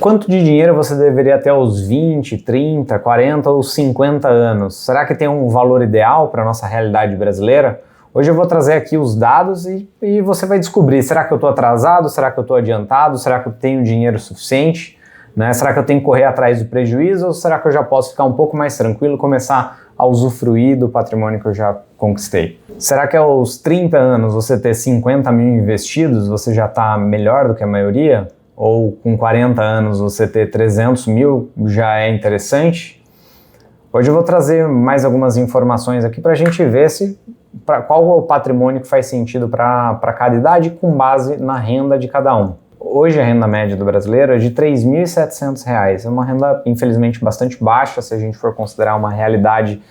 Quanto de dinheiro você deveria ter aos 20, 30, 40 ou 50 anos? Será que tem um valor ideal para a nossa realidade brasileira? Hoje eu vou trazer aqui os dados e você vai descobrir, será que eu estou atrasado? Será que eu estou adiantado? Será que eu tenho dinheiro suficiente? Né? Será que eu tenho que correr atrás do prejuízo ou será que eu já posso ficar um pouco mais tranquilo e começar a usufruir do patrimônio que eu já conquistei? Será que aos 30 anos você ter 50 mil investidos, você já está melhor do que a maioria? Ou com 40 anos você ter 300 mil já é interessante? Hoje eu vou trazer mais algumas informações aqui para a gente ver qual é o patrimônio que faz sentido para cada idade com base na renda de cada um. Hoje a renda média do brasileiro é de R$ 3.700. É uma renda, infelizmente, bastante baixa se a gente for considerar uma realidade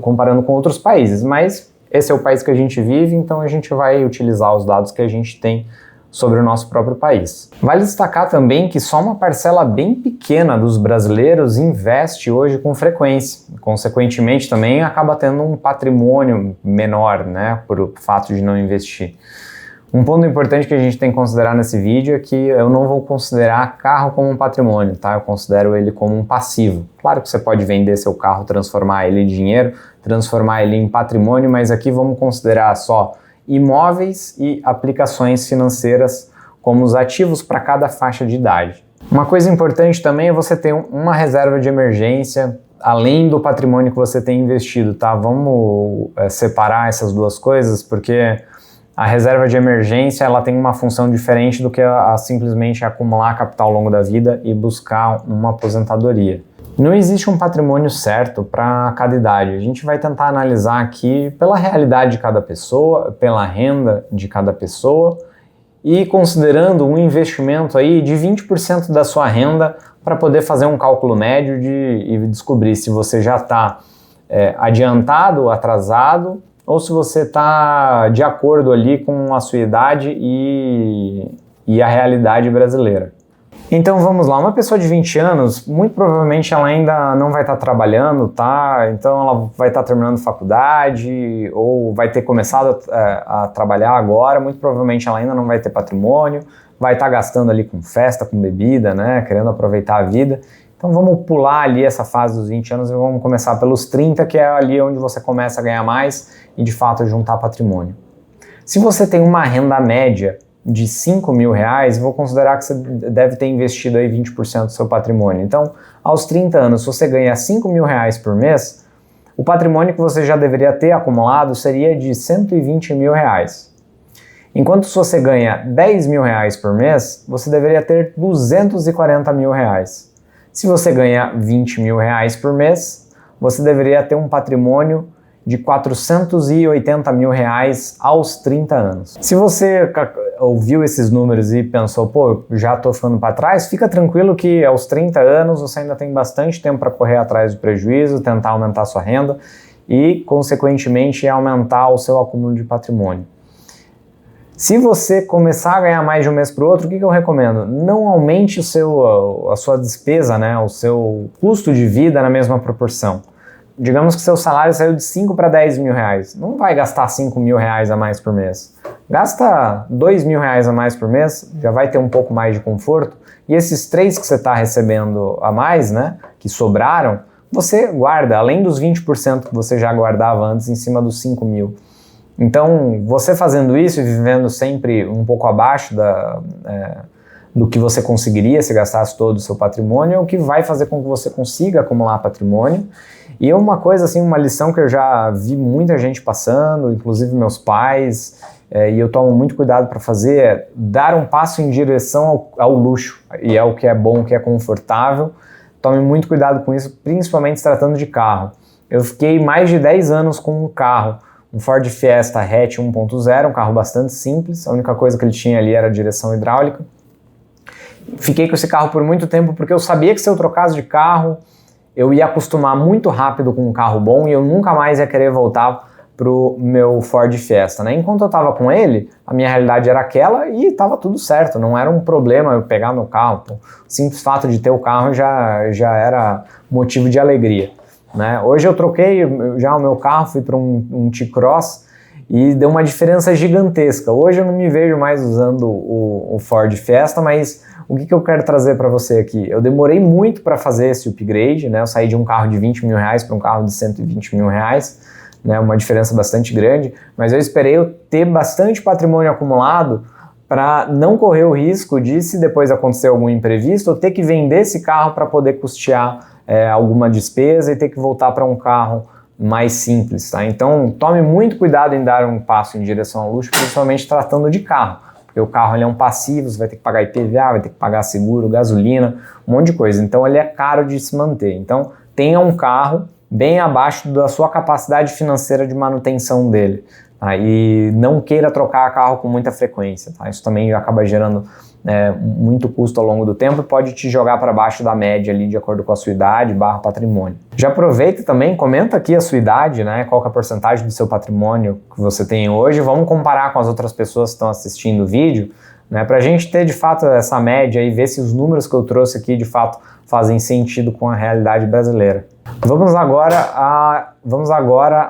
comparando com outros países. Mas esse é o país que a gente vive, então a gente vai utilizar os dados que a gente tem sobre o nosso próprio país. Vale destacar também que só uma parcela bem pequena dos brasileiros investe hoje com frequência. Consequentemente, também acaba tendo um patrimônio menor, né, por fato de não investir. Um ponto importante que a gente tem que considerar nesse vídeo é que eu não vou considerar carro como um patrimônio, tá? Eu considero ele como um passivo. Claro que você pode vender seu carro, transformar ele em dinheiro, transformar ele em patrimônio, mas aqui vamos considerar só imóveis e aplicações financeiras como os ativos para cada faixa de idade. Uma coisa importante também é você ter uma reserva de emergência além do patrimônio que você tem investido, tá? Vamos separar essas duas coisas, porque a reserva de emergência ela tem uma função diferente do que simplesmente acumular capital ao longo da vida e buscar uma aposentadoria. Não existe um patrimônio certo para cada idade. A gente vai tentar analisar aqui pela realidade de cada pessoa, pela renda de cada pessoa e considerando um investimento aí de 20% da sua renda para poder fazer um cálculo médio e descobrir se você já está adiantado, atrasado ou se você está de acordo ali com a sua idade e a realidade brasileira. Então vamos lá, uma pessoa de 20 anos, muito provavelmente ela ainda não vai estar trabalhando, tá? Então ela vai estar terminando faculdade ou vai ter começado a trabalhar agora, muito provavelmente ela ainda não vai ter patrimônio, vai estar gastando ali com festa, com bebida, né? Querendo aproveitar a vida. Então vamos pular ali essa fase dos 20 anos e vamos começar pelos 30, que é ali onde você começa a ganhar mais e de fato juntar patrimônio. Se você tem uma renda média de R$5.000, vou considerar que você deve ter investido aí 20% do seu patrimônio. Então, aos 30 anos, se você ganha R$5.000 por mês, o patrimônio que você já deveria ter acumulado seria de R$120.000. Enquanto se você ganha R$10.000 por mês, você deveria ter R$240.000. Se você ganha R$20.000 por mês, você deveria ter um patrimônio de R$480.000 aos 30 anos. Se você ouviu esses números e pensou, pô, já estou ficando para trás, fica tranquilo que aos 30 anos você ainda tem bastante tempo para correr atrás do prejuízo, tentar aumentar sua renda e, consequentemente, aumentar o seu acúmulo de patrimônio. Se você começar a ganhar mais de um mês para o outro, o que eu recomendo? Não aumente a sua despesa, né, o seu custo de vida na mesma proporção. Digamos que seu salário saiu de 5 para 10 mil reais. Não vai gastar 5 mil reais a mais por mês. Gasta 2 mil reais a mais por mês, já vai ter um pouco mais de conforto. E esses 3 que você está recebendo a mais, né, que sobraram, você guarda, além dos 20% que você já guardava antes, em cima dos 5 mil. Então, você fazendo isso e vivendo sempre um pouco abaixo do que você conseguiria se gastasse todo o seu patrimônio, é o que vai fazer com que você consiga acumular patrimônio. E uma coisa, assim, uma lição que eu já vi muita gente passando, inclusive meus pais, e eu tomo muito cuidado para fazer, é dar um passo em direção ao luxo, e é o que é bom, o que é confortável. Tome muito cuidado com isso, principalmente se tratando de carro. Eu fiquei mais de 10 anos com um carro, um Ford Fiesta hatch 1.0, um carro bastante simples, a única coisa que ele tinha ali era a direção hidráulica. Fiquei com esse carro por muito tempo porque eu sabia que se eu trocasse de carro, eu ia acostumar muito rápido com um carro bom e eu nunca mais ia querer voltar pro meu Ford Fiesta, né? Enquanto eu tava com ele, a minha realidade era aquela e tava tudo certo, não era um problema eu pegar meu carro. Pô. O simples fato de ter o carro já era motivo de alegria, né? Hoje eu troquei já o meu carro, fui para um T-Cross e deu uma diferença gigantesca. Hoje eu não me vejo mais usando o Ford Fiesta, mas o que eu quero trazer para você aqui? Eu demorei muito para fazer esse upgrade, né? Eu saí de um carro de 20 mil reais para um carro de 120 mil reais, né? Uma diferença bastante grande, mas eu esperei eu ter bastante patrimônio acumulado para não correr o risco de, se depois acontecer algum imprevisto, eu ter que vender esse carro para poder custear alguma despesa e ter que voltar para um carro mais simples, tá? Então tome muito cuidado em dar um passo em direção ao luxo, principalmente tratando de carro, porque o carro ele é um passivo, você vai ter que pagar IPVA, vai ter que pagar seguro, gasolina, um monte de coisa, então ele é caro de se manter. Então tenha um carro bem abaixo da sua capacidade financeira de manutenção dele, tá? E não queira trocar carro com muita frequência, tá? Isso também acaba gerando muito custo ao longo do tempo e pode te jogar para baixo da média ali, de acordo com a sua idade / patrimônio. Já aproveita também, comenta aqui a sua idade, né? Qual que é a porcentagem do seu patrimônio que você tem hoje. Vamos comparar com as outras pessoas que estão assistindo o vídeo, né? Para a gente ter de fato essa média e ver se os números que eu trouxe aqui de fato fazem sentido com a realidade brasileira. Vamos agora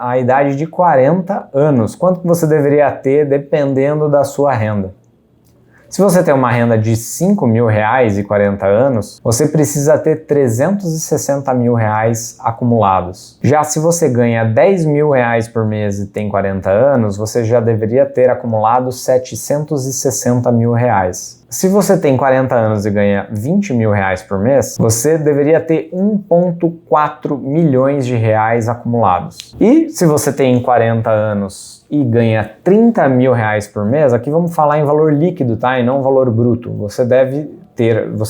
à idade de 40 anos. Quanto que você deveria ter dependendo da sua renda? Se você tem uma renda de 5 mil reais e 40 anos, você precisa ter 360 mil reais acumulados. Já se você ganha 10 mil reais por mês e tem 40 anos, você já deveria ter acumulado 760 mil reais. Se você tem 40 anos e ganha 20 mil reais por mês, você deveria ter 1,4 milhões de reais acumulados. E se você tem 40 anos e ganha 30 mil reais por mês, aqui vamos falar em valor líquido, tá? E não valor bruto. Você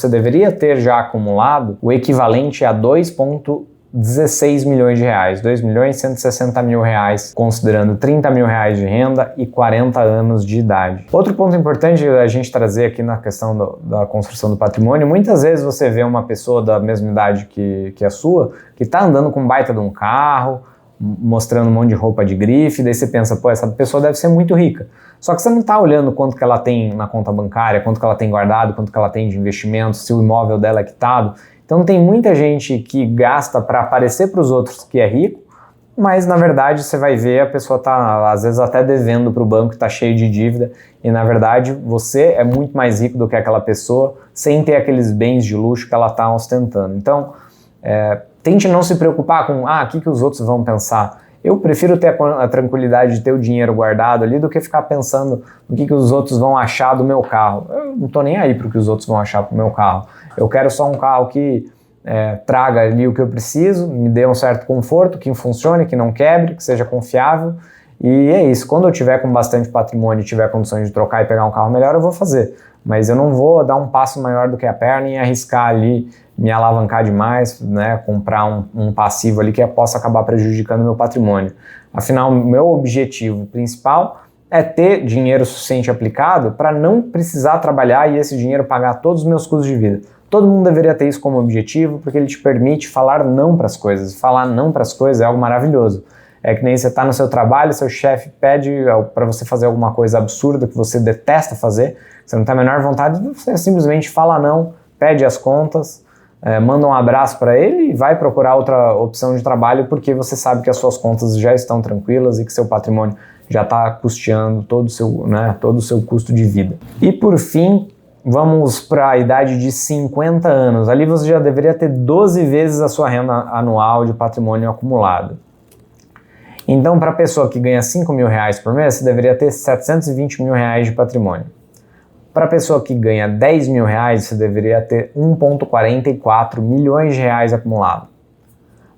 deveria ter já acumulado o equivalente a 2,16 milhões de reais, 2 milhões e 160 mil reais, considerando 30 mil reais de renda e 40 anos de idade. Outro ponto importante a gente trazer aqui na questão da construção do patrimônio, muitas vezes você vê uma pessoa da mesma idade que a sua, que está andando com um baita de um carro, mostrando um monte de roupa de grife, daí você pensa, pô, essa pessoa deve ser muito rica. Só que você não está olhando quanto que ela tem na conta bancária, quanto que ela tem guardado, quanto que ela tem de investimento, se o imóvel dela é quitado. Então tem muita gente que gasta para aparecer para os outros que é rico, mas na verdade você vai ver a pessoa está às vezes até devendo para o banco, está cheio de dívida, e na verdade você é muito mais rico do que aquela pessoa sem ter aqueles bens de luxo que ela está ostentando. Então tente não se preocupar com o que os outros vão pensar. Eu prefiro ter a tranquilidade de ter o dinheiro guardado ali do que ficar pensando no que os outros vão achar do meu carro. Eu não estou nem aí para o que os outros vão achar do meu carro. Eu quero só um carro que traga ali o que eu preciso, me dê um certo conforto, que funcione, que não quebre, que seja confiável. E é isso. Quando eu tiver com bastante patrimônio e tiver condições de trocar e pegar um carro melhor, eu vou fazer. Mas eu não vou dar um passo maior do que a perna e arriscar ali, me alavancar demais, né, comprar um passivo ali que possa acabar prejudicando meu patrimônio. Afinal, meu objetivo principal é ter dinheiro suficiente aplicado para não precisar trabalhar e esse dinheiro pagar todos os meus custos de vida. Todo mundo deveria ter isso como objetivo, porque ele te permite falar não para as coisas. Falar não para as coisas é algo maravilhoso. É que nem você está no seu trabalho, seu chefe pede para você fazer alguma coisa absurda que você detesta fazer, você não tem a menor vontade, você simplesmente fala não, pede as contas, manda um abraço para ele e vai procurar outra opção de trabalho porque você sabe que as suas contas já estão tranquilas e que seu patrimônio já está custeando todo o seu custo de vida. E por fim, vamos para a idade de 50 anos. Ali você já deveria ter 12 vezes a sua renda anual de patrimônio acumulado. Então, para a pessoa que ganha 5 mil reais por mês, você deveria ter 720 mil reais de patrimônio. Para a pessoa que ganha 10 mil reais, você deveria ter 1,44 milhões de reais acumulado.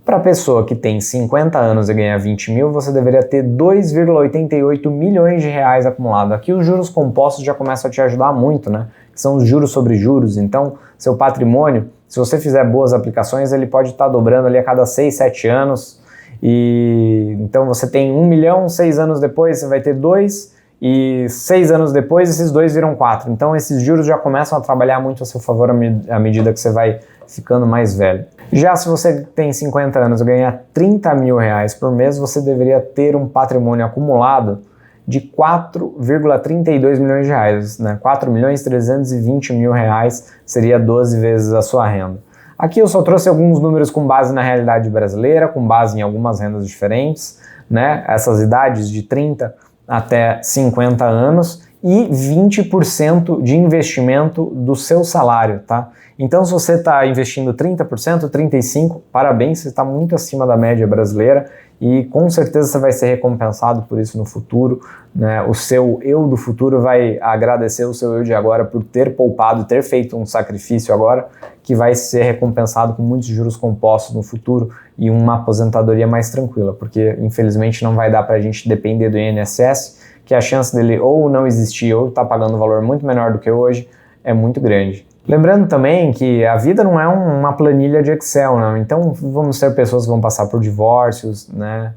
Para a pessoa que tem 50 anos e ganha 20 mil, você deveria ter 2,88 milhões de reais acumulado. Aqui os juros compostos já começam a te ajudar muito, né? Que são os juros sobre juros. Então, seu patrimônio, se você fizer boas aplicações, ele pode estar dobrando ali a cada 6, 7 anos. E então você tem 1 milhão, 6 anos depois você vai ter 2 e 6 anos depois esses 2 viram 4. Então esses juros já começam a trabalhar muito a seu favor à medida que você vai ficando mais velho. Já se você tem 50 anos e ganhar 30 mil reais por mês, você deveria ter um patrimônio acumulado de 4,32 milhões de reais, né? 4 milhões 320 mil reais seria 12 vezes a sua renda. Aqui eu só trouxe alguns números com base na realidade brasileira, com base em algumas rendas diferentes, né? Essas idades de 30 até 50 anos e 20% de investimento do seu salário, tá? Então, se você está investindo 30%, 35%, parabéns, você está muito acima da média brasileira e com certeza você vai ser recompensado por isso no futuro, né? O seu eu do futuro vai agradecer o seu eu de agora por ter poupado, ter feito um sacrifício agora, que vai ser recompensado com muitos juros compostos no futuro e uma aposentadoria mais tranquila, porque infelizmente não vai dar para a gente depender do INSS, que a chance dele ou não existir ou estar pagando um valor muito menor do que hoje é muito grande. Lembrando também que a vida não é uma planilha de Excel, não. Então vamos ter pessoas que vão passar por divórcios, né?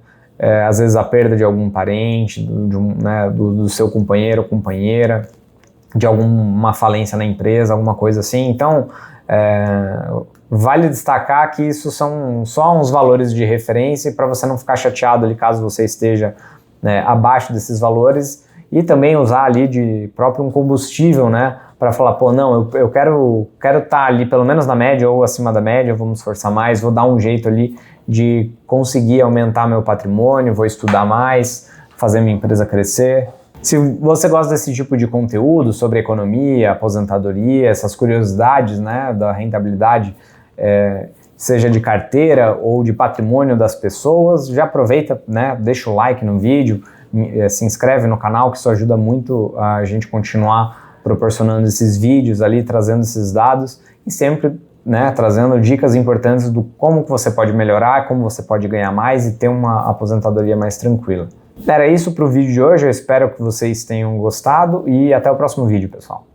Às vezes a perda de algum parente, do seu companheiro ou companheira, de alguma falência na empresa, alguma coisa assim. Então vale destacar que isso são só uns valores de referência para você não ficar chateado ali caso você esteja abaixo desses valores, e também usar ali de próprio um combustível, né, para falar, pô, não, eu quero estar ali pelo menos na média ou acima da média, vou me esforçar mais, vou dar um jeito ali de conseguir aumentar meu patrimônio, vou estudar mais, fazer minha empresa crescer. Se você gosta desse tipo de conteúdo sobre economia, aposentadoria, essas curiosidades, né, da rentabilidade, seja de carteira ou de patrimônio das pessoas, já aproveita, né, deixa o like no vídeo, se inscreve no canal, que isso ajuda muito a gente continuar proporcionando esses vídeos ali, trazendo esses dados e sempre, né, trazendo dicas importantes do como que você pode melhorar, como você pode ganhar mais e ter uma aposentadoria mais tranquila. Era isso para o vídeo de hoje, eu espero que vocês tenham gostado e até o próximo vídeo, pessoal.